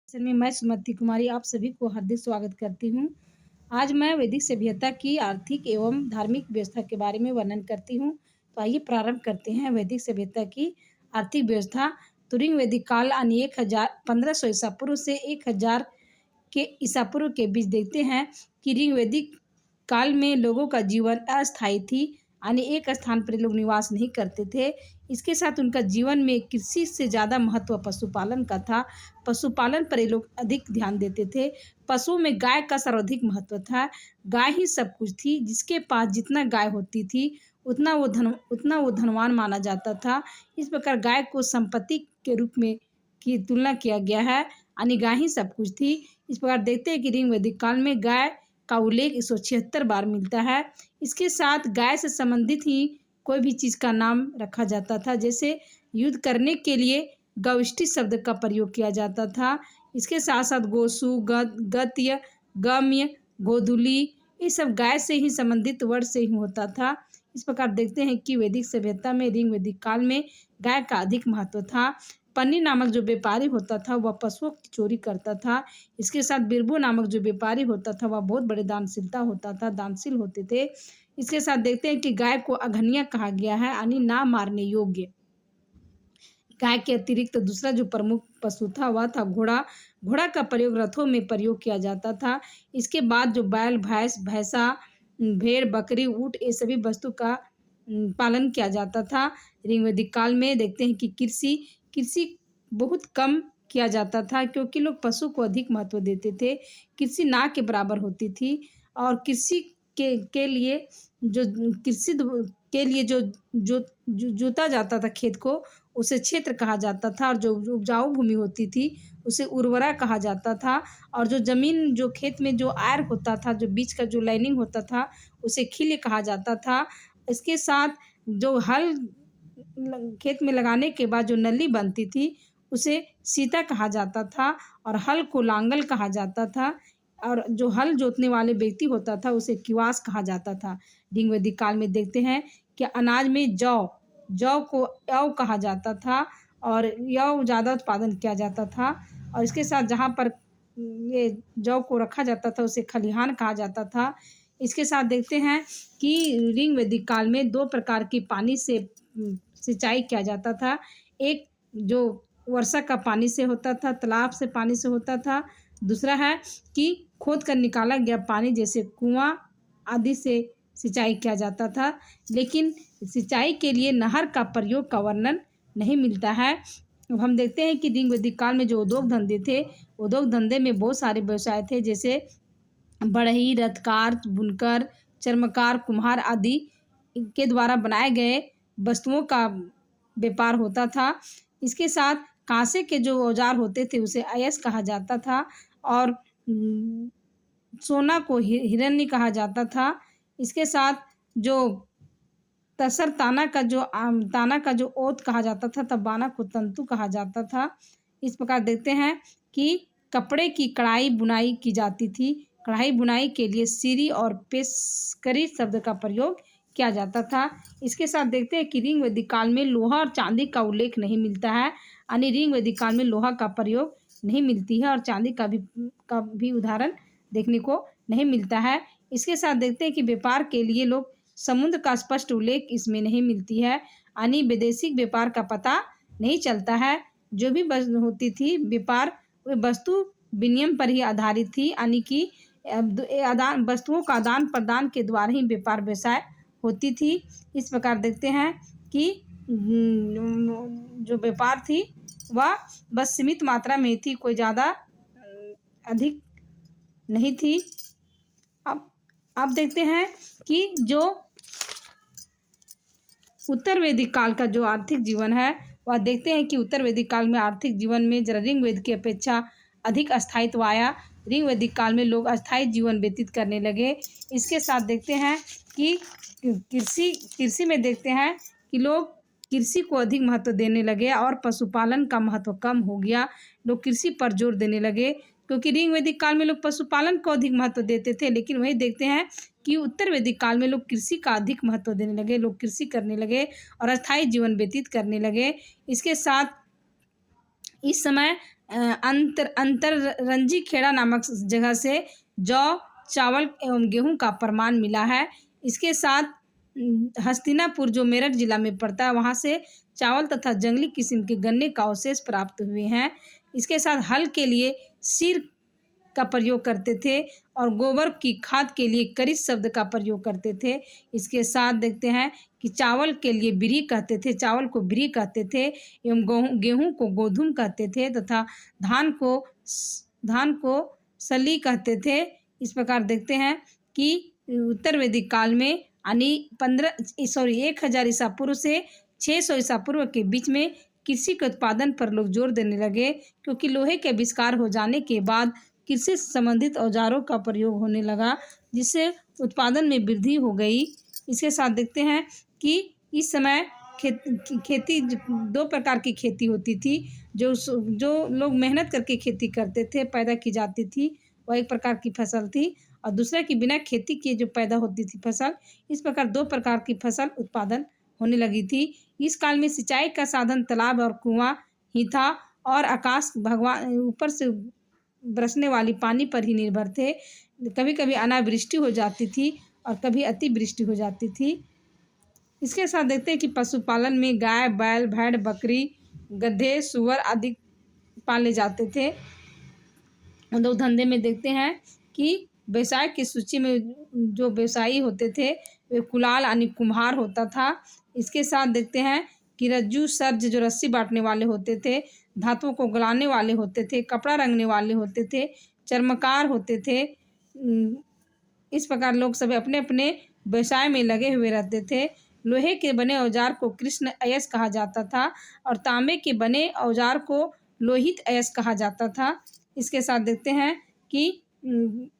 Sir मैं सुमति कुमारी आप सभी को हार्दिक स्वागत करती हूँ। आज मैं वैदिक सभ्यता की आर्थिक एवं धार्मिक व्यवस्था के बारे में वर्णन करती हूँ। तो आइए प्रारंभ करते हैं वैदिक सभ्यता की आर्थिक व्यवस्था। तुरंग वैदिक काल यानी 1500 ईसा पूर्व से 1000 के ईसा पूर्व के बीच देखते हैं कि ऋग वैदिक काल में लोगों का जीवन अस्थायी थी यानी एक स्थान पर लोग निवास नहीं करते थे। इसके साथ उनका जीवन में कृषि से ज़्यादा महत्व पशुपालन का था। पशुपालन पर ये लोग अधिक ध्यान देते थे। पशुओं में गाय का सर्वाधिक महत्व था। गाय ही सब कुछ थी। जिसके पास जितना गाय होती थी उतना वो धनवान माना जाता था। इस प्रकार गाय को संपत्ति के रूप में की तुलना किया गया है यानी गाय ही सब कुछ थी। इस प्रकार देखते हैं कि ऋग वैदिक काल में गाय का उल्लेख 176 बार मिलता है। इसके साथ गाय से संबंधित ही कोई भी चीज़ का नाम रखा जाता था। जैसे युद्ध करने के लिए गविष्टि शब्द का प्रयोग किया जाता था। इसके साथ साथ गोसु, गत्य, गम्य, गोधुली ये सब गाय से ही संबंधित वर्ड से ही होता था। इस प्रकार देखते हैं कि वैदिक सभ्यता में ऋग वैदिक काल में गाय का अधिक महत्व था। पन्नी नामक जो व्यापारी होता था वह पशुओं की चोरी करता था। इसके साथ बिरबू नामक जो व्यापारी होता था वह बहुत बड़े दानशील होते थे। इसके साथ देखते हैं कि गाय को अघन्य कहा गया है यानी ना मारने योग्य। गाय के अतिरिक्त दूसरा जो प्रमुख पशु था वह था घोड़ा। घोड़ा का प्रयोग रथों में प्रयोग किया जाता था। इसके बाद जो बैल, भैंसा, भेड़, बकरी, ऊँट ये सभी वस्तु का पालन किया जाता था। ऋग वैदिक काल में देखते हैं कि कृषि बहुत कम किया जाता था क्योंकि लोग पशु को अधिक महत्व देते थे। कृषि ना के बराबर होती थी और कृषि के लिए जो कृषि के लिए जो जोता जाता था खेत को उसे क्षेत्र कहा जाता था और जो उपजाऊ भूमि होती थी उसे उर्वरा कहा जाता था और जो ज़मीन जो खेत में जो आयर होता था जो बीच का जो लाइनिंग होता था उसे खिल्य कहा जाता था। इसके साथ जो हल खेत में लगाने के बाद जो नली बनती थी उसे सीता कहा जाता था और हल को लांगल कहा जाता था और जो हल जोतने वाले व्यक्ति होता था उसे किवास कहा जाता था। ऋग वैदिक काल में देखते हैं कि अनाज में जौ को यव कहा जाता था और यव ज़्यादा उत्पादन किया जाता था और इसके साथ जहाँ पर ये जौ को रखा जाता था उसे खलिहान कहा जाता था। इसके साथ देखते हैं कि ऋग वैदिक काल में 2 प्रकार की पानी से सिंचाई किया जाता था। एक जो वर्षा का पानी से होता था, तालाब से पानी से होता था। दूसरा है कि खोद कर निकाला गया पानी जैसे कुआँ आदि से सिंचाई किया जाता था। लेकिन सिंचाई के लिए नहर का प्रयोग का वर्णन नहीं मिलता है। अब हम देखते हैं कि ऋग वैदिक काल में जो उद्योग धंधे थे, उद्योग धंधे में बहुत सारे व्यवसाय थे जैसे बढ़ई, रथकार, बुनकर, चर्मकार, कुम्हार आदि के द्वारा बनाए गए वस्तुओं का व्यापार होता था। इसके साथ कांसे के जो औजार होते थे उसे अयस्क कहा जाता था और सोना को हिरण्य कहा जाता था। इसके साथ जो तसर ताना का जो ओत कहा जाता था तब बाना को तंतु कहा जाता था। इस प्रकार देखते हैं कि कपड़े की कढ़ाई बुनाई की जाती थी। कढ़ाई बुनाई के लिए सीरी और पेशकरी शब्द का प्रयोग किया जाता था। इसके साथ देखते हैं कि ऋग वैदिक काल में लोहा और चांदी का उल्लेख नहीं मिलता है यानी ऋग वैदिक काल में लोहा का प्रयोग नहीं मिलती है और चांदी का भी उदाहरण देखने को नहीं मिलता है। इसके साथ देखते हैं कि व्यापार के लिए लोग समुद्र का स्पष्ट उल्लेख इसमें नहीं मिलती है यानी वैदेशिक व्यापार का पता नहीं चलता है। जो भी होती थी व्यापार वे वस्तु विनिमय पर ही आधारित थी यानी कि वस्तुओं का आदान प्रदान के द्वारा ही व्यापार व्यवसाय होती थी। इस प्रकार देखते हैं कि जो व्यापार थी वह बस सीमित मात्रा में थी, कोई ज़्यादा अधिक नहीं थी। अब देखते हैं कि जो उत्तर वैदिक काल का जो आर्थिक जीवन है वह देखते हैं कि उत्तर वैदिक काल में आर्थिक जीवन में ऋग वेद की अपेक्षा अधिक अस्थायित्व आया। ऋग वैदिक काल में लोग अस्थायी जीवन व्यतीत करने लगे। इसके साथ देखते हैं कि कृषि में देखते हैं कि लोग कृषि को अधिक महत्व देने लगे और पशुपालन का महत्व कम हो गया। लोग कृषि पर जोर देने लगे क्योंकि ऋग वैदिक काल में लोग पशुपालन को अधिक महत्व देते थे। लेकिन वही देखते हैं कि उत्तर वैदिक काल में लोग कृषि का अधिक महत्व देने लगे, लोग कृषि करने लगे और अस्थायी जीवन व्यतीत करने लगे। इसके साथ इस समय अंतररंजी खेड़ा नामक जगह से जौ, चावल एवं गेहूं का प्रमाण मिला है। इसके साथ हस्तिनापुर जो मेरठ जिला में पड़ता है वहाँ से चावल तथा जंगली किस्म के गन्ने का अवशेष प्राप्त हुए हैं। इसके साथ हल के लिए सिर का प्रयोग करते थे और गोबर की खाद के लिए करिस शब्द का प्रयोग करते थे। इसके साथ देखते हैं कि चावल के लिए बिरी कहते थे, चावल को बिरी कहते थे एवं गेहूं को गोधूम कहते थे तथा धान को सली कहते थे। इस प्रकार देखते हैं कि उत्तर वैदिक काल में यानी 1000 ईसा पूर्व से 600 ईसा पूर्व के बीच में कृषि के उत्पादन पर लोग जोर देने लगे, क्योंकि लोहे के आविष्कार हो जाने के बाद कृषि से संबंधित औजारों का प्रयोग होने लगा, जिससे उत्पादन में वृद्धि हो गई। इसके साथ देखते हैं कि इस समय खेती 2 प्रकार की खेती होती थी। जो लोग मेहनत करके खेती करते थे, पैदा की जाती थी, वह एक प्रकार की फसल थी और दूसरा कि बिना खेती किए जो पैदा होती थी फसल। इस प्रकार 2 प्रकार की फसल उत्पादन होने लगी थी। इस काल में सिंचाई का साधन तालाब और कुआं ही था और आकाश भगवान ऊपर से बरसने वाली पानी पर ही निर्भर थे। कभी कभी अनावृष्टि हो जाती थी और कभी अतिवृष्टि हो जाती थी। इसके साथ देखते हैं कि पशुपालन में गाय, बैल, भेड़, बकरी, गधे, सुअर आदि पाले जाते थे। दो धंधे में देखते हैं कि व्यवसाय की सूची में जो व्यवसायी होते थे वे कुलाल यानी कुम्हार होता था। इसके साथ देखते हैं कि रज्जू, सर्ज जो रस्सी बांटने वाले होते थे, धातुओं को गलाने वाले होते थे, कपड़ा रंगने वाले होते थे, चर्मकार होते थे। इस प्रकार लोग सब अपने अपने व्यवसाय में लगे हुए रहते थे। लोहे के बने औजार को कृष्ण अयस कहा जाता था और तांबे के बने औजार को लोहित अयस कहा जाता था। इसके साथ देखते हैं कि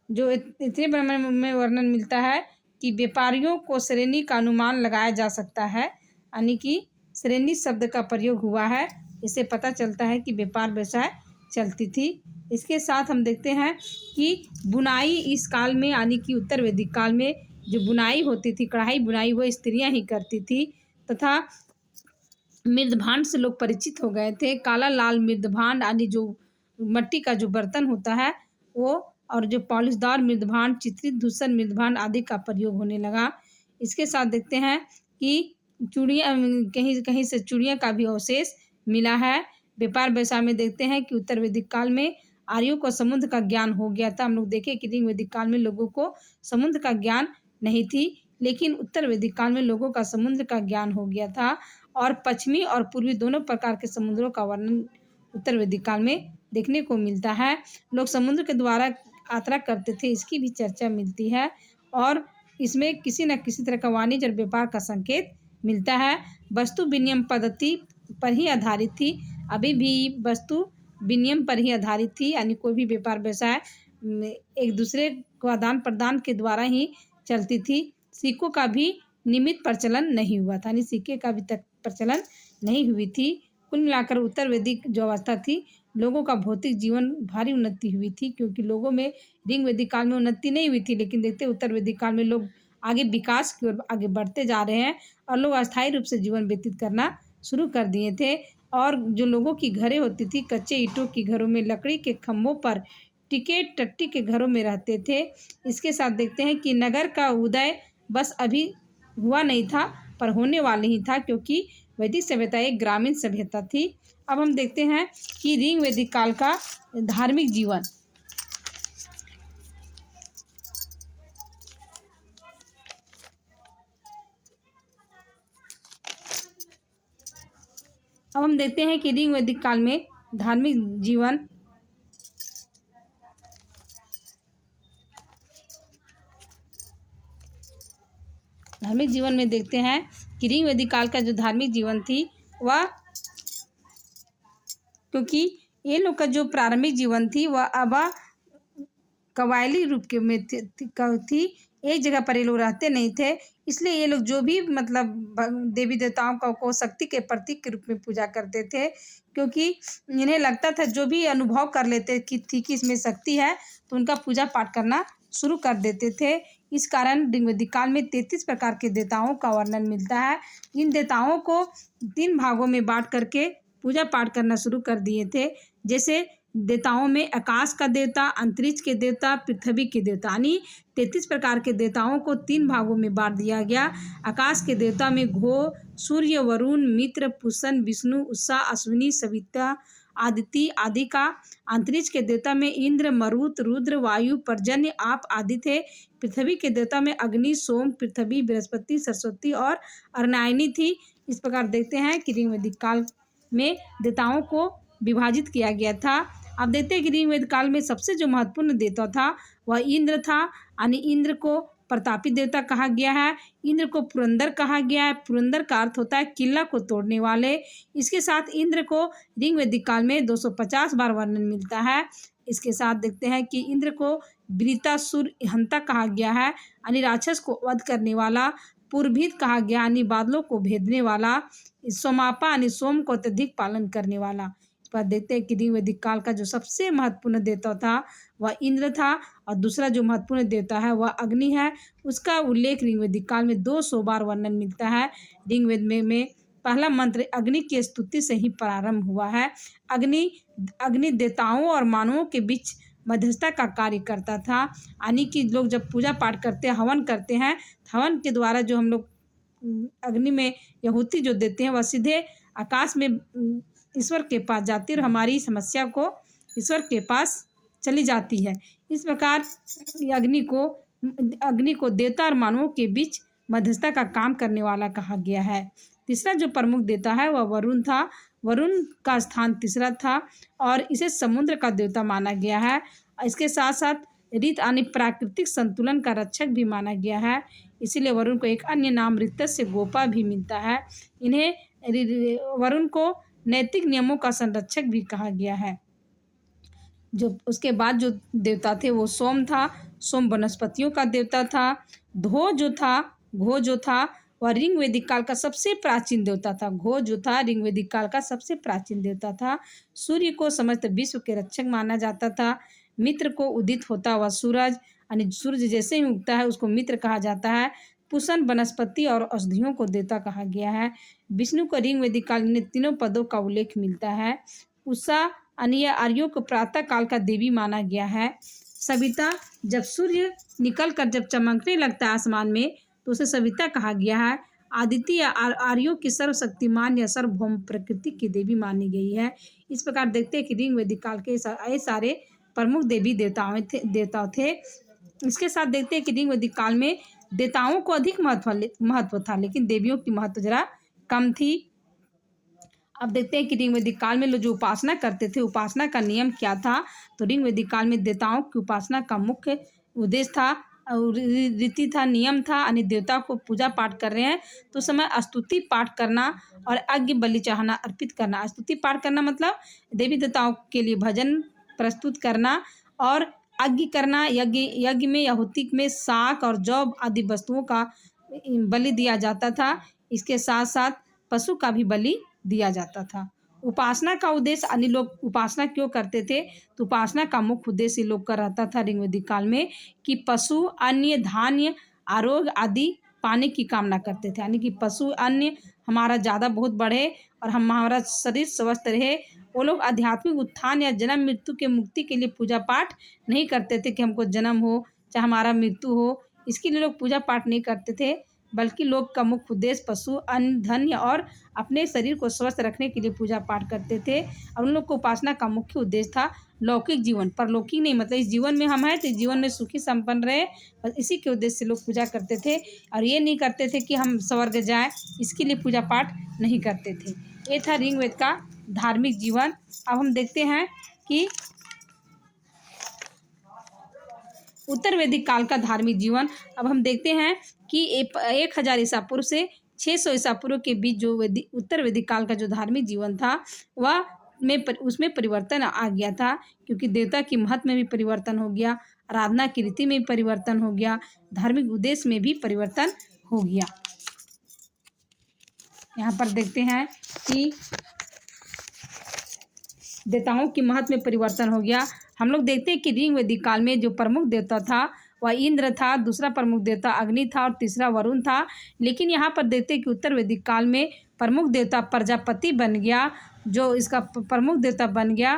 जो इतने में वर्णन मिलता है कि व्यापारियों को श्रेणी का अनुमान लगाया जा सकता है, यानी कि श्रेणी शब्द का प्रयोग हुआ है। इससे पता चलता है कि व्यापार व्यवसाय चलती थी। इसके साथ हम देखते हैं कि बुनाई इस काल में यानी कि उत्तर वैदिक काल में जो बुनाई होती थी, कढ़ाई बुनाई, वो स्त्रियां ही करती थी तथा मृदभांड से लोग परिचित हो गए थे। काला लाल मृदभांड यानी जो मट्टी का जो बर्तन होता है वो, और जो पॉलिशदार मृदभांड, चित्रित धूसर मृदभांड आदि का प्रयोग होने लगा। इसके साथ देखते हैं कि चूड़ियाँ, कहीं कहीं से चूड़ियाँ का भी अवशेष मिला है। व्यापार व्यवसाय में देखते हैं कि उत्तर वैदिक काल में आर्यों को समुद्र का ज्ञान हो गया था। हम लोग देखें कि वैदिक काल में लोगों को समुद्र का ज्ञान नहीं थी, लेकिन उत्तर वैदिक काल में लोगों का समुद्र का ज्ञान हो गया था और पश्चिमी और पूर्वी दोनों प्रकार के समुद्रों का वर्णन उत्तर वैदिक काल में देखने को मिलता है। लोग समुद्र के द्वारा यात्रा करते थे, इसकी भी चर्चा मिलती है और इसमें किसी न किसी तरह का वाणिज्य और व्यापार का संकेत मिलता है। वस्तु विनिमय पद्धति पर ही आधारित थी, अभी भी वस्तु विनिमय पर ही आधारित थी, यानी कोई भी व्यापार व्यवसाय एक दूसरे को आदान प्रदान के द्वारा ही चलती थी। सिक्कों का भी नियमित प्रचलन नहीं हुआ था, यानी सिक्के का भी तक प्रचलन नहीं हुई थी। कुल मिलाकर उत्तर वैदिक जो अवस्था थी, लोगों का भौतिक जीवन भारी उन्नति हुई थी, क्योंकि लोगों में ऋग वैदिक काल में उन्नति नहीं हुई थी, लेकिन देखते उत्तर वैदिक काल में लोग आगे विकास की ओर आगे बढ़ते जा रहे हैं और लोग अस्थायी रूप से जीवन व्यतीत करना शुरू कर दिए थे। और जो लोगों की घरें होती थी, कच्चे ईंटों की घरों में, लकड़ी के खम्भों पर टिके टट्टी के घरों में रहते थे। इसके साथ देखते हैं कि नगर का उदय बस अभी हुआ नहीं था, पर होने वाले ही था, क्योंकि वैदिक सभ्यता एक ग्रामीण सभ्यता थी। अब हम देखते हैं कि ऋग वैदिक काल का धार्मिक जीवन। अब हम देखते हैं कि ऋग वैदिक काल में धार्मिक जीवन में देखते हैं कि ऋग वैदिक काल का जो धार्मिक जीवन थी वह, क्योंकि ये लोग का जो प्रारंभिक जीवन थी वह अब कबायली रूप के में थी। एक जगह पर ये लोग रहते नहीं थे, इसलिए ये लोग जो भी मतलब देवी देवताओं को शक्ति के प्रतीक के रूप में पूजा करते थे, क्योंकि इन्हें लगता था जो भी अनुभव कर लेते कि इसमें शक्ति है तो उनका पूजा पाठ करना शुरू कर देते थे। इस कारण ऋग वैदिक काल में 33 प्रकार के देवताओं का वर्णन मिलता है। इन देवताओं को 3 भागों में बांट करके पूजा पाठ करना शुरू कर दिए थे। जैसे देवताओं में आकाश का देवता, अंतरिक्ष के देवता, पृथ्वी के देवता, यानी 33 प्रकार के देवताओं को 3 भागों में बांट दिया गया। आकाश के देवता में घो, सूर्य, वरुण, मित्र, पुष्ण, विष्णु, उषा, अश्विनी, सविता, आदित्य आदि का। अंतरिक्ष के देवता में इंद्र, मरुत, रुद्र, वायु, पर्जन्य, आप आदि थे। पृथ्वी के देवता में अग्नि, सोम, पृथ्वी, बृहस्पति, सरस्वती और अर्नायनी थी। इस प्रकार देखते हैं कि ऋग वैदिक काल में देवताओं को विभाजित किया गया था। अब देखते हैं कि ऋग वैदिक काल में सबसे जो महत्वपूर्ण देवता था वह इंद्र था, यानी इंद्र को प्रतापी देवता कहा गया है। इंद्र को पुरंदर कहा गया है। पुरंदर का अर्थ होता है किला को तोड़ने वाले। इसके साथ इंद्र को ऋग वैदिक काल में 250 बार वर्णन मिलता है। इसके साथ देखते हैं कि इंद्र को वृत्तासुर हंता कहा गया है, यानी राक्षस को वध करने वाला। पुरभित कहा गया, यानी बादलों को भेदने वाला। सोमापा यानी सोम को अत्यधिक पालन करने वाला। इस पर देखते हैं कि ऋग वैदिक काल का जो सबसे महत्वपूर्ण देवता था वह इंद्र था, और दूसरा जो महत्वपूर्ण देवता है वह अग्नि है। उसका उल्लेख ऋग वैदिक काल में 200 बार वर्णन मिलता है। ऋग्वेद में पहला मंत्र अग्नि की स्तुति से ही प्रारंभ हुआ है। अग्नि देवताओं और मानवों के बीच मध्यस्थता का कार्य करता था, यानी कि लोग जब पूजा पाठ करते हैं, हवन करते हैं, हवन के द्वारा जो हम लोग अग्नि में आहुति जो देते हैं वह सीधे आकाश में ईश्वर के पास जाती है और हमारी समस्या को ईश्वर के पास चली जाती है। इस प्रकार अग्नि को देवता और मानवों के बीच मध्यस्थता का काम करने वाला कहा गया है। तीसरा जो प्रमुख देवता है वह वरुण था। वरुण का स्थान तीसरा था और इसे समुद्र का देवता माना गया है। इसके साथ साथ ऋत यानी प्राकृतिक संतुलन का रक्षक भी माना गया है। इसीलिए वरुण को एक अन्य नाम ऋतस्य गोपा भी मिलता है। वरुण को नैतिक नियमों का संरक्षक भी कहा गया है। जो उसके बाद जो देवता थे वो सोम था। सोम वनस्पतियों का देवता था। घो जो था वह ऋग वैदिक काल का सबसे प्राचीन देवता था। घो जो था ऋग वैदिक काल का सबसे प्राचीन देवता था। सूर्य को समस्त विश्व के रक्षक माना जाता था। मित्र को उदित होता हुआ सूरज, यानी सूर्य जैसे ही उगता है उसको मित्र कहा जाता है। पुष्ण वनस्पति और औषधियों को देवता कहा गया है। विष्णु को ऋग वैदिक काल में 3 पदों का उल्लेख मिलता है। उषा यानी आर्यों को प्रातः काल का देवी माना गया है। सविता, जब सूर्य निकल कर जब चमकने लगता है आसमान में तो उसे सविता कहा गया है। आदित्य आर्यों की सर्वशक्तिमान या सर्वभौम प्रकृति की देवी मानी गई है। इस प्रकार देखते हैं कि ऋग वैदिक काल के सारे प्रमुख देवी देवता थे। इसके साथ देखते हैं कि ऋग वैदिक काल में देवताओं को अधिक महत्व था, लेकिन देवियों की महत्व जरा कम थी। अब देखते हैं कि ऋग वैदिक काल में लोग जो उपासना करते थे, उपासना का नियम क्या था। तो ऋग वैदिक काल में देवताओं की उपासना का मुख्य उद्देश्य था, रीति था, नियम था। यानी देवता को पूजा पाठ कर रहे हैं तो समय स्तुति पाठ करना और यज्ञ बलि चढ़ाना, अर्पित करना। स्तुति पाठ करना मतलब देवी देवताओं के लिए भजन प्रस्तुत करना और यज्ञ करना। यज्ञ में आहुति में शाक और जौ आदि वस्तुओं का बलि दिया जाता था। इसके साथ साथ पशु का भी बलि दिया जाता था। उपासना का उद्देश्य, अन्य लोग उपासना क्यों करते थे, तो उपासना का मुख्य उद्देश्य लोग का रहता था ऋग वैदिक काल में कि पशु, अन्य, धान्य, आरोग्य आदि पाने की कामना करते थे। यानी कि पशु, अन्य हमारा ज़्यादा बहुत बढ़े और हमारा शरीर स्वस्थ रहे। वो लोग आध्यात्मिक उत्थान या जन्म मृत्यु के मुक्ति के लिए पूजा पाठ नहीं करते थे कि हमको जन्म हो चाहे हमारा मृत्यु हो, इसके लिए लोग पूजा पाठ नहीं करते थे। बल्कि लोग का मुख्य उद्देश्य पशु, अन्न, धन्य और अपने शरीर को स्वस्थ रखने के लिए पूजा पाठ करते थे। और उन लोग को उपासना का मुख्य उद्देश्य था लौकिक जीवन, परलौकिक नहीं। मतलब इस जीवन में हम हैं तो इस जीवन में सुखी संपन्न रहे, बस इसी के उद्देश्य से लोग पूजा करते थे। और ये नहीं करते थे कि हम स्वर्ग जाएं, इसके लिए पूजा पाठ नहीं करते थे। ये था ऋग्वेद का धार्मिक जीवन। अब हम देखते हैं कि उत्तर वैदिक काल का धार्मिक जीवन। अब हम देखते हैं कि 1000 ईसा पूर्व से 600 ईसा पूर्व के बीच जो उत्तर वैदिक काल का जो धार्मिक जीवन था वह उसमें परिवर्तन आ गया था, क्योंकि देवता की महत्व में भी परिवर्तन हो गया, आराधना की रीति में भी परिवर्तन हो गया, धार्मिक उद्देश्य में भी परिवर्तन हो गया। यहाँ पर देखते हैं कि देवताओं की महत्व में परिवर्तन हो गया। हम लोग देखते हैं कि ऋग वैदिक काल में जो प्रमुख देवता था वह इंद्र था, दूसरा प्रमुख देवता अग्नि था और तीसरा वरुण था। लेकिन यहाँ पर देखते हैं कि उत्तर वैदिक काल में प्रमुख देवता प्रजापति बन गया, जो इसका प्रमुख देवता बन गया,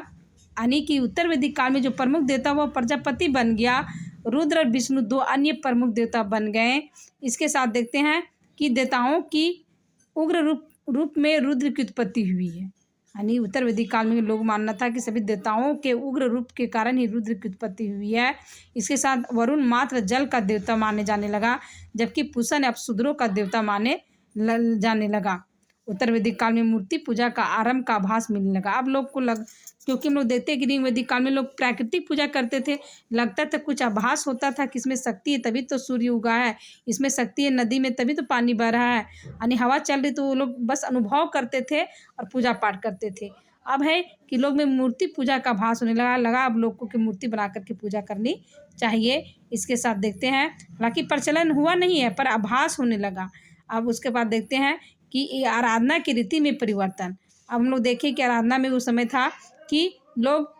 यानी कि उत्तर वैदिक काल में जो प्रमुख देवता वो प्रजापति बन गया। रुद्र और विष्णु 2 अन्य प्रमुख देवता बन गए। इसके साथ देखते हैं कि देवताओं की उग्र रूप में रुद्र की उत्पत्ति हुई है, यानी उत्तर वैदिक काल में लोग मानना था कि सभी देवताओं के उग्र रूप के कारण ही रुद्र की उत्पत्ति हुई है। इसके साथ वरुण मात्र जल का देवता माने जाने लगा, जबकि पूषण अपशूद्रों का देवता माने जाने लगा। उत्तर वैदिक काल में मूर्ति पूजा का आरंभ का आभास मिलने लगा। अब लोग को क्योंकि हम लोग देखते हैं कि ऋग वैदिक काल में लोग प्राकृतिक पूजा करते थे, लगता था कुछ आभास होता था कि इसमें शक्ति है तभी तो सूर्य उगा है, इसमें शक्ति है नदी में तभी तो पानी बह रहा है, यानी हवा चल रही, तो वो लोग बस अनुभव करते थे और पूजा पाठ करते थे। अब है कि लोग में मूर्ति पूजा का आभास होने लगा अब लोग को कि मूर्ति बना करके पूजा करनी चाहिए। इसके साथ देखते हैं, हालांकि प्रचलन हुआ नहीं है पर आभास होने लगा। अब उसके बाद देखते हैं कि आराधना की रीति में परिवर्तन। अब हम लोग देखें कि आराधना में उस समय था कि लोग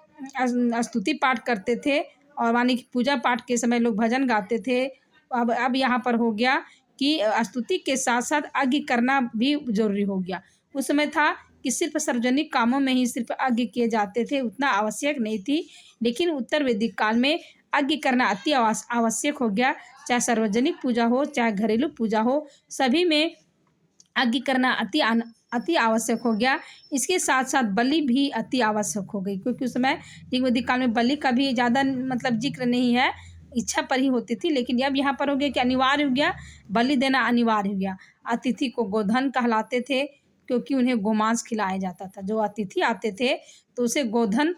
स्तुति पाठ करते थे और यानी कि पूजा पाठ के समय लोग भजन गाते थे। अब यहाँ पर हो गया कि स्तुति के साथ साथ यज्ञ करना भी जरूरी हो गया। उस समय था कि सिर्फ सार्वजनिक कामों में ही सिर्फ यज्ञ किए जाते थे, उतना आवश्यक नहीं थी, लेकिन उत्तर वैदिक काल में यज्ञ करना अति आवश्यक हो गया। चाहे सार्वजनिक पूजा हो चाहे घरेलू पूजा हो, सभी में यज्ञ करना अति आवश्यक हो गया। इसके साथ साथ बलि भी अति आवश्यक हो गई, क्योंकि उस समय ऋग वैदिक काल में बलि का भी ज़्यादा मतलब जिक्र नहीं है, इच्छा पर ही होती थी, लेकिन अब यहाँ पर हो गया कि अनिवार्य हो गया, बलि देना अनिवार्य हो गया। अतिथि को गोधन कहलाते थे, क्योंकि उन्हें गोमांस खिलाया जाता था। जो अतिथि आते थे तो उसे गोधन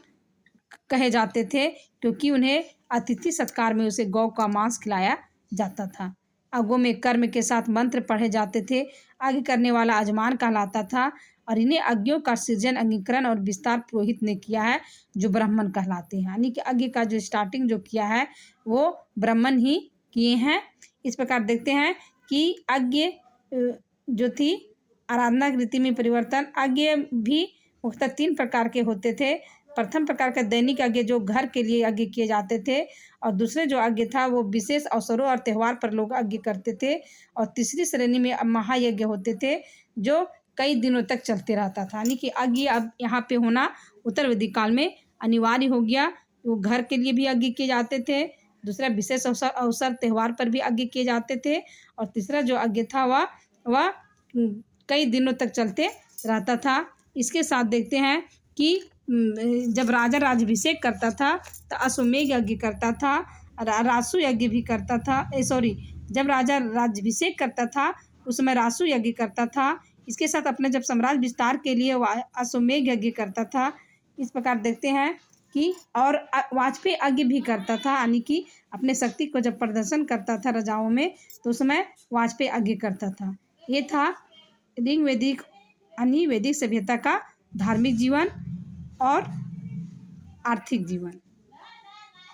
कहे जाते थे, क्योंकि उन्हें अतिथि सत्कार में उसे गौ का मांस खिलाया जाता था। यज्ञों में कर्म के साथ मंत्र पढ़े जाते थे। यज्ञ करने वाला यजमान कहलाता था और इन्हें यज्ञों का सृजन, अंगीकरण और विस्तार पुरोहित ने किया है, जो ब्राह्मण कहलाते हैं। यानी कि यज्ञ का जो स्टार्टिंग जो किया है वो ब्राह्मण ही किए हैं। इस प्रकार देखते हैं कि यज्ञ जो थी आराधना की रीति में परिवर्तन। यज्ञ भी मुख्यतः 3 प्रकार के होते थे। प्रथम प्रकार का दैनिक यज्ञ जो घर के लिए यज्ञ किए जाते थे, और दूसरे जो यज्ञ था वो विशेष अवसरों और त्यौहार पर लोग यज्ञ करते थे, और तीसरी श्रेणी में महायज्ञ होते थे जो कई दिनों तक चलते रहता था। यानी कि यज्ञ अब यहाँ पे होना उत्तर वैदिक काल में अनिवार्य हो गया। वो घर के लिए भी यज्ञ किए जाते थे, दूसरा विशेष अवसर त्यौहार पर भी यज्ञ किए जाते थे, और तीसरा जो यज्ञ था वह कई दिनों तक चलते रहता था। इसके साथ देखते हैं कि जब राजा राज्याभिषेक करता था तो अश्वमेध यज्ञ करता था, रासु यज्ञ भी करता था। जब राजा राज्याभिषेक करता था उस समय रासु यज्ञ करता था। इसके साथ अपने जब साम्राज्य विस्तार के लिए अश्वमेध यज्ञ करता था। इस प्रकार देखते हैं कि और वाजपेयी यज्ञ भी करता था, यानी कि अपने शक्ति को जब प्रदर्शन करता था राजाओं में तो उस समय वाजपेयी यज्ञ करता था। ये था ऋग वैदिक यानी वैदिक सभ्यता का धार्मिक जीवन और आर्थिक जीवन।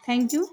Thank you.